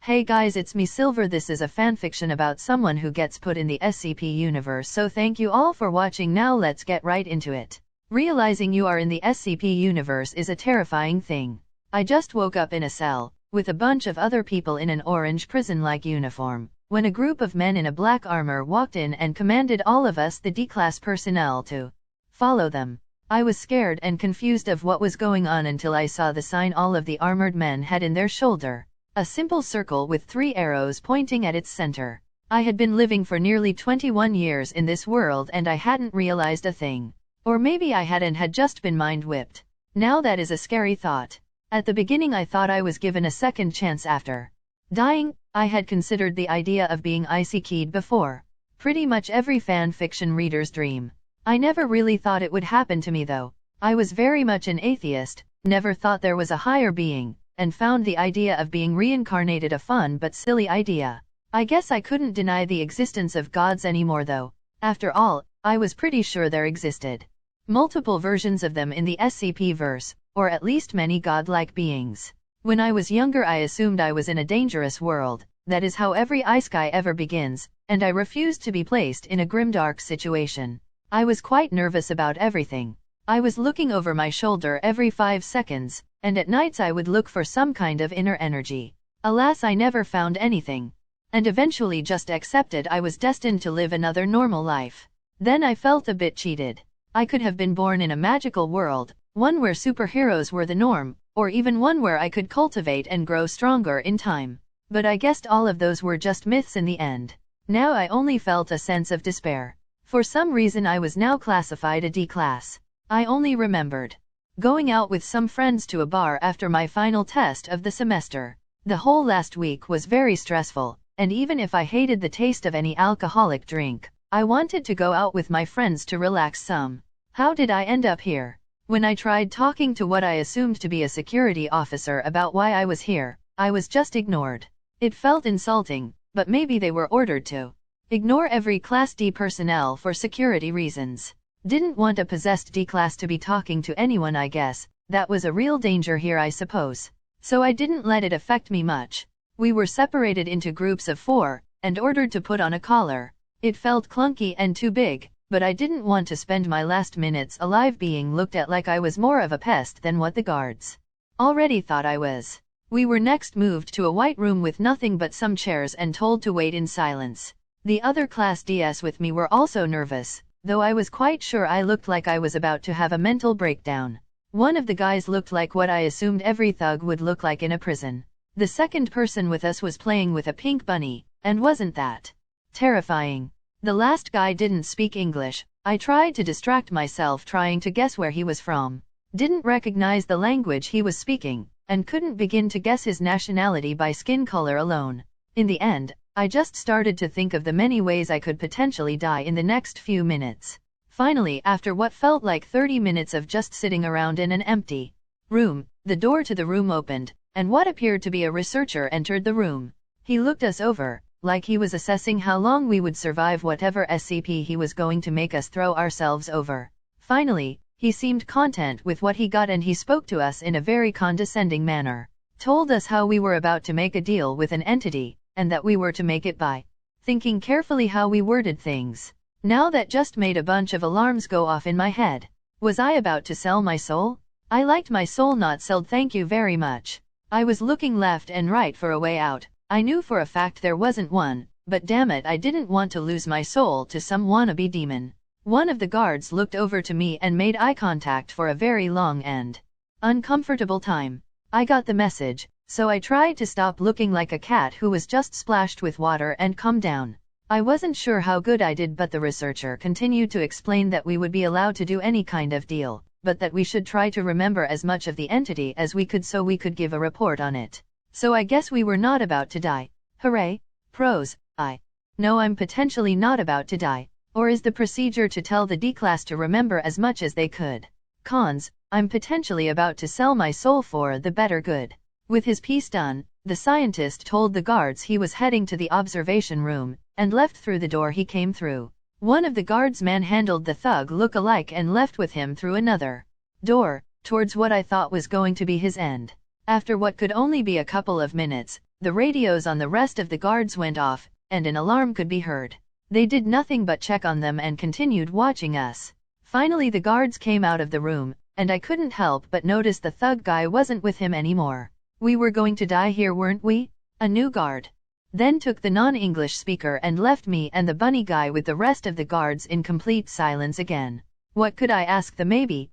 Hey guys, it's me Silver. This is a fanfiction about someone who gets put in the SCP universe, so thank you all for watching. Now let's get right into it. Realizing you are in the SCP universe is a terrifying thing. I just woke up in a cell, with a bunch of other people in an orange prison-like uniform, when a group of men in a black armor walked in and commanded all of us, the D-class personnel, to follow them. I was scared and confused of what was going on until I saw the sign all of the armored men had in their shoulder. A simple circle with 3 arrows pointing at its center. I had been living for nearly 21 years in this world and I hadn't realized a thing. Or maybe I had just been mind-whipped. Now that is a scary thought. At the beginning I thought I was given a second chance after dying. I had considered the idea of being IC-keyed before. Pretty much every fan fiction reader's dream. I never really thought it would happen to me though. I was very much an atheist, never thought there was a higher being, and found the idea of being reincarnated a fun but silly idea. I guess I couldn't deny the existence of gods anymore though. After all, I was pretty sure there existed multiple versions of them in the SCP-verse, or at least many godlike beings. When I was younger I assumed I was in a dangerous world, that is how every isekai ever begins, and I refused to be placed in a grimdark situation. I was quite nervous about everything. I was looking over my shoulder every 5 seconds, and at nights I would look for some kind of inner energy. Alas, I never found anything, and eventually just accepted I was destined to live another normal life. Then I felt a bit cheated. I could have been born in a magical world, one where superheroes were the norm, or even one where I could cultivate and grow stronger in time. But I guessed all of those were just myths in the end. Now I only felt a sense of despair. For some reason I was now classified a D-class. I only remembered going out with some friends to a bar after my final test of the semester. The whole last week was very stressful, and even if I hated the taste of any alcoholic drink, I wanted to go out with my friends to relax some. How did I end up here? When I tried talking to what I assumed to be a security officer about why I was here, I was just ignored. It felt insulting, but maybe they were ordered to ignore every Class D personnel for security reasons. Didn't want a possessed D-class to be talking to anyone, I guess. That was a real danger here, I suppose. So I didn't let it affect me much. We were separated into groups of 4, and ordered to put on a collar. It felt clunky and too big, but I didn't want to spend my last minutes alive being looked at like I was more of a pest than what the guards already thought I was. We were next moved to a white room with nothing but some chairs and told to wait in silence. The other Class DS with me were also nervous, though I was quite sure I looked like I was about to have a mental breakdown. One of the guys looked like what I assumed every thug would look like in a prison. The second person with us was playing with a pink bunny, and wasn't that terrifying? The last guy didn't speak English. I tried to distract myself trying to guess where he was from. Didn't recognize the language he was speaking, and couldn't begin to guess his nationality by skin color alone. In the end, I just started to think of the many ways I could potentially die in the next few minutes. Finally, after what felt like 30 minutes of just sitting around in an empty room, the door to the room opened, and what appeared to be a researcher entered the room. He looked us over, like he was assessing how long we would survive whatever SCP he was going to make us throw ourselves over. Finally, he seemed content with what he got and he spoke to us in a very condescending manner. Told us how we were about to make a deal with an entity, and that we were to make it by thinking carefully how we worded things. Now that just made a bunch of alarms go off in my head. Was I about to sell my soul? I liked my soul not sold, thank you very much. I was looking left and right for a way out. I knew for a fact there wasn't one, but damn it, I didn't want to lose my soul to some wannabe demon. One of the guards looked over to me and made eye contact for a very long and uncomfortable time. I got the message, so I tried to stop looking like a cat who was just splashed with water and calm down. I wasn't sure how good I did, but the researcher continued to explain that we would be allowed to do any kind of deal, but that we should try to remember as much of the entity as we could so we could give a report on it. So I guess we were not about to die. Hooray! Pros, I know I'm potentially not about to die. Or is the procedure to tell the D-class to remember as much as they could? Cons, I'm potentially about to sell my soul for the better good. With his piece done, the scientist told the guards he was heading to the observation room, and left through the door he came through. One of the guards manhandled the thug look-alike and left with him through another door, towards what I thought was going to be his end. After what could only be a couple of minutes, the radios on the rest of the guards went off, and an alarm could be heard. They did nothing but check on them and continued watching us. Finally the guards came out of the room, and I couldn't help but notice the thug guy wasn't with him anymore. We were going to die here, weren't we? A new guard then took the non-English speaker and left me and the bunny guy with the rest of the guards in complete silence again. What could I ask the maybe,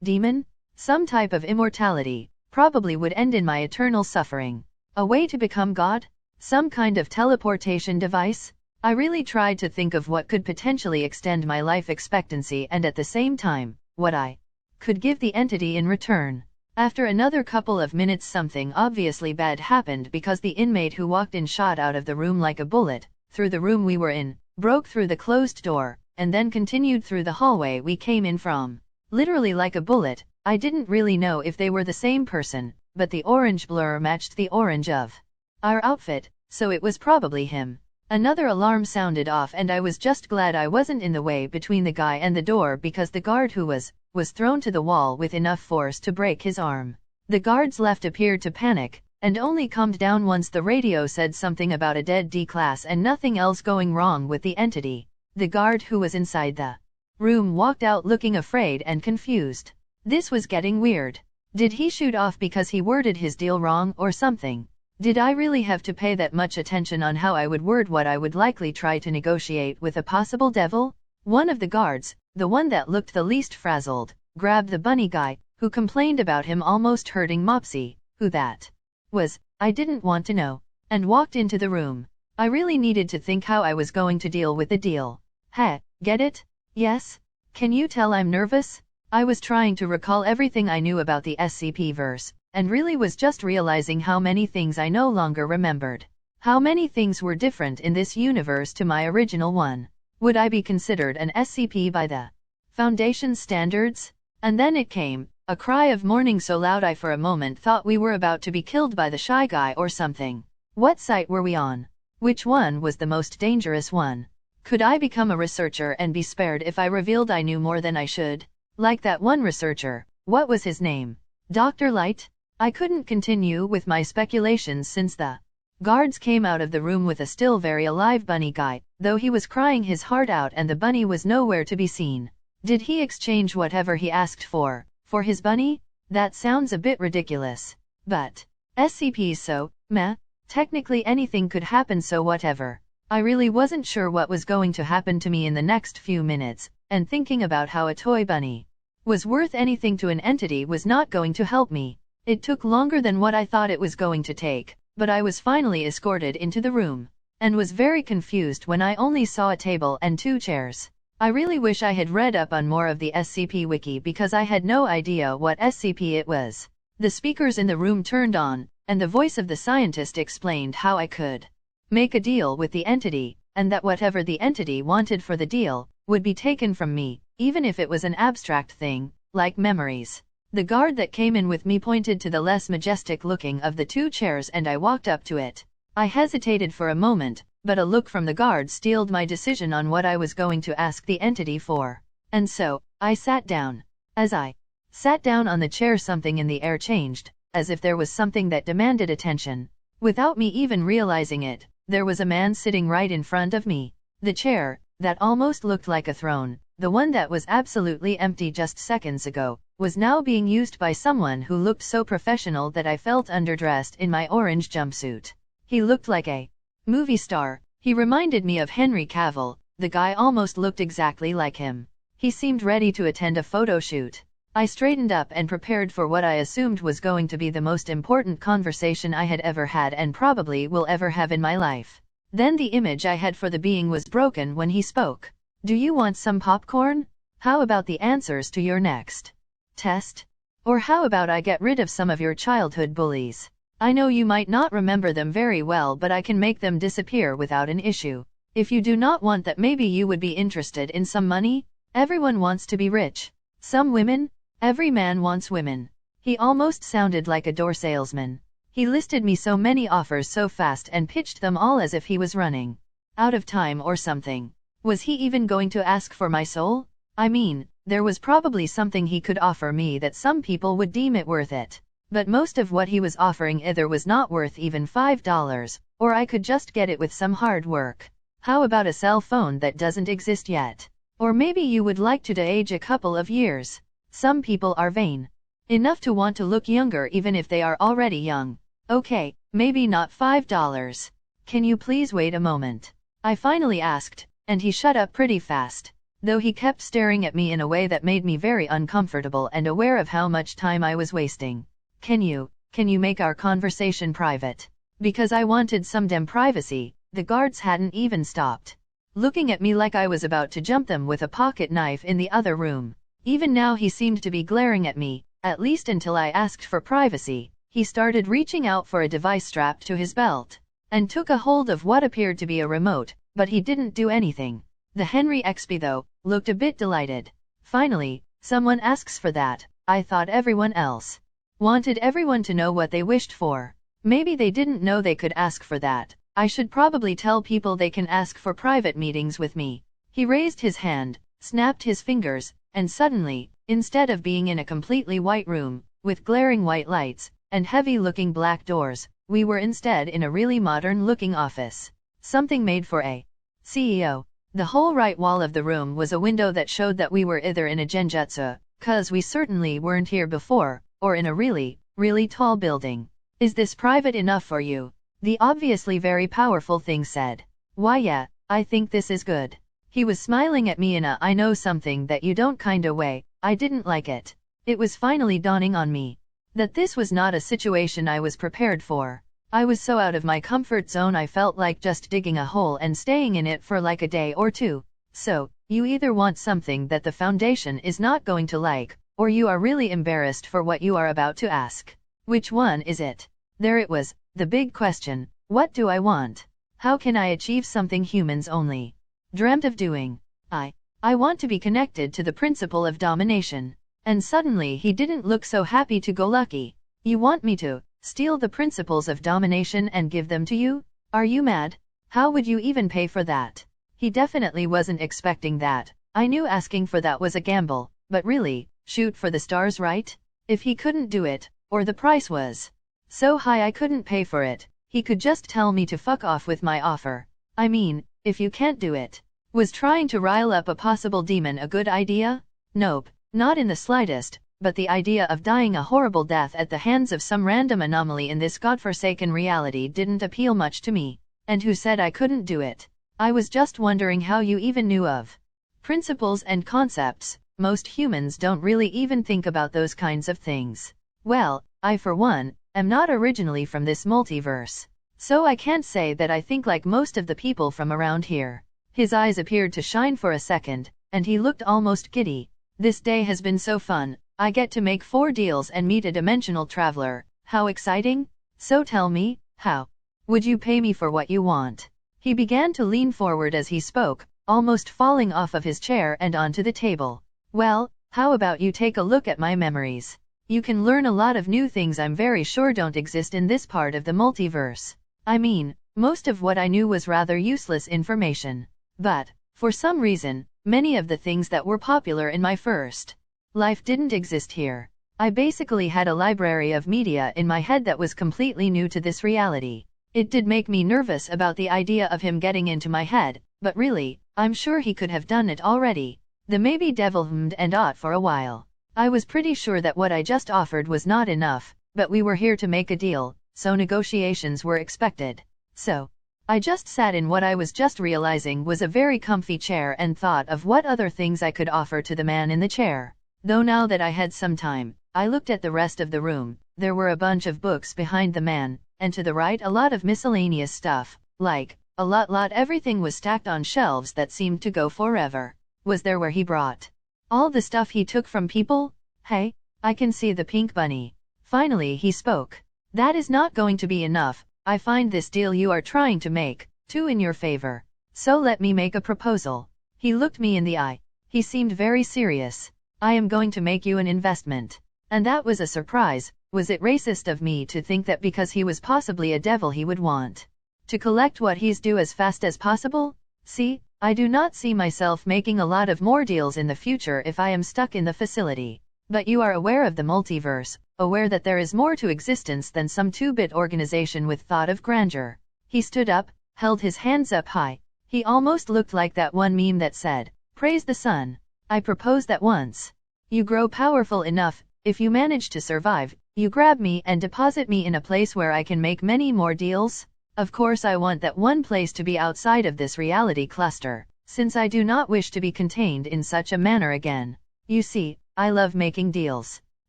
demon? Some type of immortality, probably would end in my eternal suffering. A way to become God? Some kind of teleportation device? I really tried to think of what could potentially extend my life expectancy and at the same time, what I could give the entity in return. After another couple of minutes something obviously bad happened because the inmate who walked in shot out of the room like a bullet, through the room we were in, broke through the closed door, and then continued through the hallway we came in from. Literally like a bullet. I didn't really know if they were the same person, but the orange blur matched the orange of our outfit, so it was probably him. Another alarm sounded off and I was just glad I wasn't in the way between the guy and the door because the guard who was thrown to the wall with enough force to break his arm. The guards left appeared to panic, and only calmed down once the radio said something about a dead D-class and nothing else going wrong with the entity. The guard who was inside the room walked out looking afraid and confused. This was getting weird. Did he shoot off because he worded his deal wrong or something? Did I really have to pay that much attention on how I would word what I would likely try to negotiate with a possible devil? One of the guards, the one that looked the least frazzled, grabbed the bunny guy, who complained about him almost hurting Mopsy. Who that was, I didn't want to know, and walked into the room. I really needed to think how I was going to deal with the deal. Heh, get it? Yes? Can you tell I'm nervous? I was trying to recall everything I knew about the SCP-verse, and really was just realizing how many things I no longer remembered. How many things were different in this universe to my original one. Would I be considered an SCP by the Foundation standards? And then it came, a cry of mourning so loud I for a moment thought we were about to be killed by the shy guy or something. What site were we on? Which one was the most dangerous one? Could I become a researcher and be spared if I revealed I knew more than I should? Like that one researcher, what was his name? Dr. Light? I couldn't continue with my speculations since the guards came out of the room with a still very alive bunny guy, though he was crying his heart out and the bunny was nowhere to be seen. Did he exchange whatever he asked for his bunny? That sounds a bit ridiculous. But SCPs so, meh, technically anything could happen so whatever. I really wasn't sure what was going to happen to me in the next few minutes, and thinking about how a toy bunny was worth anything to an entity was not going to help me. It took longer than what I thought it was going to take, but I was finally escorted into the room, and was very confused when I only saw a table and 2 chairs. I really wish I had read up on more of the SCP wiki because I had no idea what SCP it was. The speakers in the room turned on, and the voice of the scientist explained how I could make a deal with the entity, and that whatever the entity wanted for the deal would be taken from me, even if it was an abstract thing, like memories. The guard that came in with me pointed to the less majestic looking of the 2 chairs and I walked up to it. I hesitated for a moment, but a look from the guard steeled my decision on what I was going to ask the entity for. And so, I sat down. As I sat down on the chair something in the air changed, as if there was something that demanded attention. Without me even realizing it, there was a man sitting right in front of me. The chair, that almost looked like a throne, the one that was absolutely empty just seconds ago, was now being used by someone who looked so professional that I felt underdressed in my orange jumpsuit. He looked like a movie star. He reminded me of Henry Cavill. The guy almost looked exactly like him. He seemed ready to attend a photo shoot. I straightened up and prepared for what I assumed was going to be the most important conversation I had ever had and probably will ever have in my life. Then the image I had for the being was broken when he spoke. Do you want some popcorn? How about the answers to your next test? Or how about I get rid of some of your childhood bullies? I know you might not remember them very well, but I can make them disappear without an issue. If you do not want that, maybe you would be interested in some money? Everyone wants to be rich. Some women? Every man wants women. He almost sounded like a door salesman. He listed me so many offers so fast and pitched them all as if he was running out of time or something. Was he even going to ask for my soul? I mean, there was probably something he could offer me that some people would deem it worth it. But most of what he was offering either was not worth even $5, or I could just get it with some hard work. How about a cell phone that doesn't exist yet? Or maybe you would like to de-age a couple of years. Some people are vain enough to want to look younger even if they are already young. Okay, maybe not $5. Can you please wait a moment? I finally asked, and he shut up pretty fast, though he kept staring at me in a way that made me very uncomfortable and aware of how much time I was wasting. Can you make our conversation private? Because I wanted some damn privacy. The guards hadn't even stopped looking at me like I was about to jump them with a pocket knife in the other room. Even now he seemed to be glaring at me, at least until I asked for privacy. He started reaching out for a device strapped to his belt, and took a hold of what appeared to be a remote, but he didn't do anything. The Henry XP though, looked a bit delighted. Finally, someone asks for that. I thought everyone else wanted everyone to know what they wished for. Maybe they didn't know they could ask for that. I should probably tell people they can ask for private meetings with me. He raised his hand, snapped his fingers, and suddenly, instead of being in a completely white room, with glaring white lights, and heavy-looking black doors, we were instead in a really modern-looking office. Something made for a CEO. The whole right wall of the room was a window that showed that we were either in a genjutsu, 'cause we certainly weren't here before, or in a really, really tall building. Is this private enough for you? The obviously very powerful thing said. Why yeah, I think this is good. He was smiling at me in a I know something that you don't kinda way. I didn't like it. It was finally dawning on me that this was not a situation I was prepared for. I was so out of my comfort zone I felt like just digging a hole and staying in it for like a day or two. So, you either want something that the foundation is not going to like, or you are really embarrassed for what you are about to ask. Which one is it? There it was, the big question. What do I want? How can I achieve something humans only dreamt of doing? I want to be connected to the principle of domination. And suddenly he didn't look so happy-go-lucky. You want me to steal the principles of domination and give them to you? Are you mad? How would you even pay for that? He definitely wasn't expecting that. I knew asking for that was a gamble, but really, shoot for the stars, right? If he couldn't do it, or the price was so high I couldn't pay for it, he could just tell me to fuck off with my offer. I mean, if you can't do it. Was trying to rile up a possible demon a good idea? Nope, not in the slightest, but the idea of dying a horrible death at the hands of some random anomaly in this godforsaken reality didn't appeal much to me. And who said I couldn't do it? I was just wondering how you even knew of principles and concepts. Most humans don't really even think about those kinds of things. Well, I for one, am not originally from this multiverse. So I can't say that I think like most of the people from around here. His eyes appeared to shine for a second, and he looked almost giddy. This day has been so fun. I get to make 4 deals and meet a dimensional traveler. How exciting? So tell me, how would you pay me for what you want? He began to lean forward as he spoke, almost falling off of his chair and onto the table. Well, how about you take a look at my memories? You can learn a lot of new things I'm very sure don't exist in this part of the multiverse. I mean, most of what I knew was rather useless information. But, for some reason, many of the things that were popular in my first life didn't exist here. I basically had a library of media in my head that was completely new to this reality. It did make me nervous about the idea of him getting into my head, but really, I'm sure he could have done it already. The maybe devil hummed and ought for a while. I was pretty sure that what I just offered was not enough, but we were here to make a deal, so negotiations were expected. So, I just sat in what I was just realizing was a very comfy chair and thought of what other things I could offer to the man in the chair. Though now that I had some time, I looked at the rest of the room. There were a bunch of books behind the man, and to the right a lot of miscellaneous stuff, like, a lot everything was stacked on shelves that seemed to go forever. Was there where he brought all the stuff he took from people? Hey, I can see the pink bunny. Finally he spoke. That is not going to be enough. I find this deal you are trying to make too in your favor. So let me make a proposal. He looked me in the eye. He seemed very serious. I am going to make you an investment. And that was a surprise. Was it racist of me to think that because he was possibly a devil he would want to collect what he's due as fast as possible? See, I do not see myself making a lot of more deals in the future if I am stuck in the facility. But you are aware of the multiverse, aware that there is more to existence than some 2-bit organization with thought of grandeur. He stood up, held his hands up high. He almost looked like that one meme that said, "Praise the sun." I proposed that once. You grow powerful enough, if you manage to survive, you grab me and deposit me in a place where I can make many more deals. Of course I want that one place to be outside of this reality cluster, since I do not wish to be contained in such a manner again. You see, I love making deals.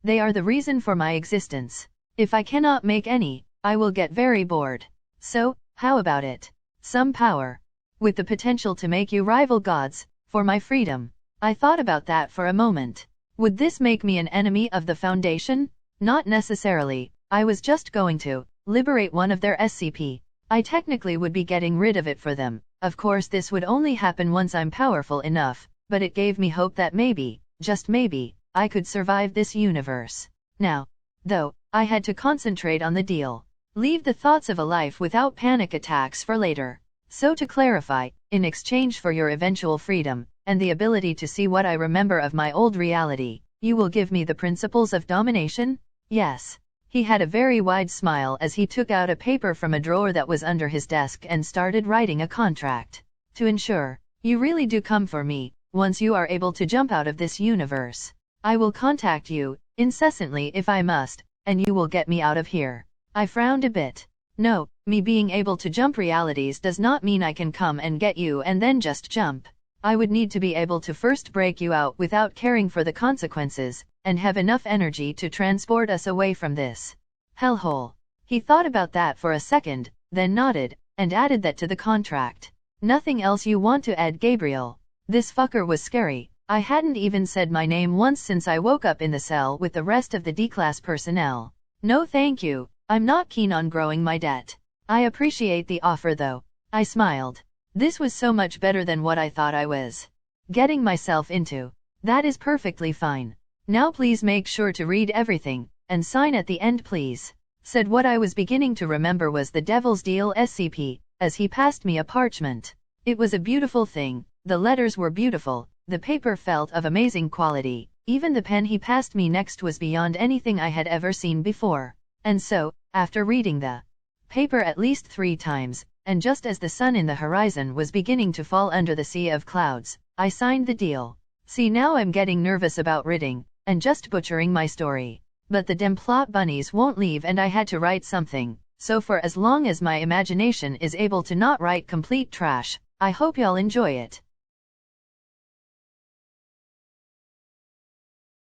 They are the reason for my existence. If I cannot make any, I will get very bored. So, how about it? Some power. With the potential to make you rival gods, for my freedom. I thought about that for a moment. Would this make me an enemy of the Foundation? Not necessarily. I was just going to liberate one of their SCP. I technically would be getting rid of it for them. Of course this would only happen once I'm powerful enough, but it gave me hope that maybe, just maybe, I could survive this universe. Now, though, I had to concentrate on the deal. Leave the thoughts of a life without panic attacks for later. So to clarify, in exchange for your eventual freedom, and the ability to see what I remember of my old reality, you will give me the principles of domination? Yes. He had a very wide smile as he took out a paper from a drawer that was under his desk and started writing a contract. To ensure, you really do come for me, once you are able to jump out of this universe. I will contact you, incessantly if I must, and you will get me out of here. I frowned a bit. No, me being able to jump realities does not mean I can come and get you and then just jump. I would need to be able to first break you out without caring for the consequences, and have enough energy to transport us away from this hellhole. He thought about that for a second, then nodded, and added that to the contract. Nothing else you want to add, Gabriel? This fucker was scary. I hadn't even said my name once since I woke up in the cell with the rest of the D-class personnel. No thank you, I'm not keen on growing my debt. I appreciate the offer though. I smiled. This was so much better than what I thought I was getting myself into. That is perfectly fine. Now please make sure to read everything, and sign at the end please. Said what I was beginning to remember was the Devil's Deal SCP, as he passed me a parchment. It was a beautiful thing, the letters were beautiful, the paper felt of amazing quality, even the pen he passed me next was beyond anything I had ever seen before. And so, after reading the paper at least 3 times, and just as the sun in the horizon was beginning to fall under the sea of clouds, I signed the deal. See, now I'm getting nervous about reading, and just butchering my story. But the dem plot bunnies won't leave and I had to write something, so for as long as my imagination is able to not write complete trash, I hope y'all enjoy it.